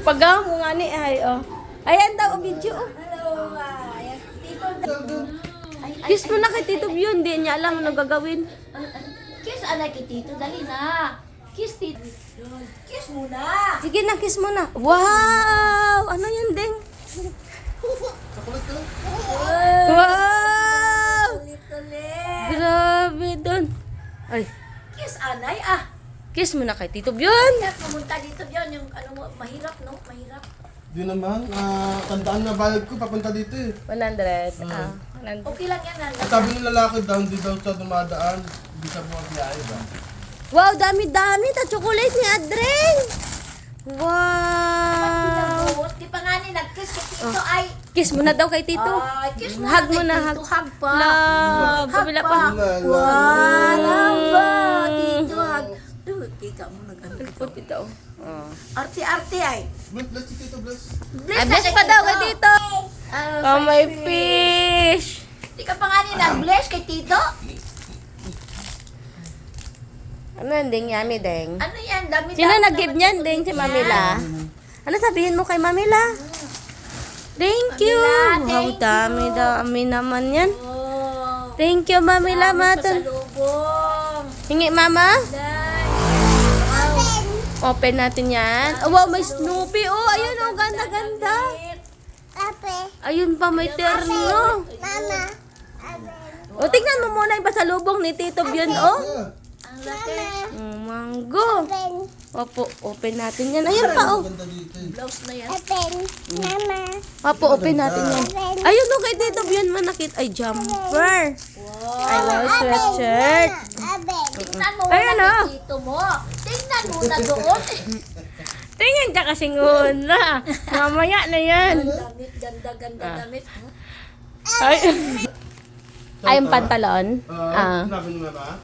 Pagaw mo nga ni ay oh. Ayan daw video. Oh. Hello, Tito. Kiss mo na kay Tito Bion, di niya alam ano gagawin. Kiss anak kay Tito, dali na. Kiss Tito. Kiss muna. Sige na, kiss mo na. Wow! Ano yan, Deng? Wow! Ulit-ulit. Grabe doon. Ay, Kiss anay ah. kiss mo na kay Tito Bion. Kaya pumunta dito yun, yung ano mo, mahirap no? Mahirap. Di naman, tandaan na bayad ko, papunta dito eh. 100. Ah, 100. Okay lang yan. At sabi ng lalaki daw, hindi daw sa dumadaan, hindi sa buwag biyahe ba? Wow, dami-dami. Ta chocolate ni Adreng. Wow! Pinagbuhos, di pa nga ni nag-kiss kay Tito ay. Kiss mo na daw kay Tito. Ay, kiss mo Hug na mo kay na, Tito. Hug pa. Love. Kabila pa. Wala ba? Tito, hug. Kita mo nag-ano. Puti daw. Oh. Arte-arte ay. Bless si Tito, bless. Ay, bless pa daw kay Tito. Oh, my fish. Di ka pa nga ni nag-bless kay Tito? Ano yan, Deng? Yummy, Deng. Ano yan? Dami Sino nag-give niyan, Deng? Si Mamila. Ano sabihin mo kay Mamila? Thank you. Mamila, Wow, thank dami naman yan. Oh. Thank you, Mamila, Matan. Pasalubong. Hingi, Mama. Wow. Open natin yan. Oh, wow, may Snoopy. Oh, ayun, oh, ganda-ganda. Ayun pa, may terno. Mama. O, tingnan mo muna yung pasalubong ni Tito Bion, oh. Ang laki. Mango. Opo, open natin yan. Ayun pa, oh. Ganda dito eh. Blouse na yan. Opo, open natin yan. Ayun, oh, kay Tito Bion manakit. Ay, jumper. Wow. Ay, wow, sweatshirt. Tingnan mo Ayan, muna oh. kay Tito mo. Tingnan mo na doon. Tingnan ka kasing una. Mamaya na yan. Damit, ganda damit. Ay, ay yung pantalon. Sinabi mo na ba?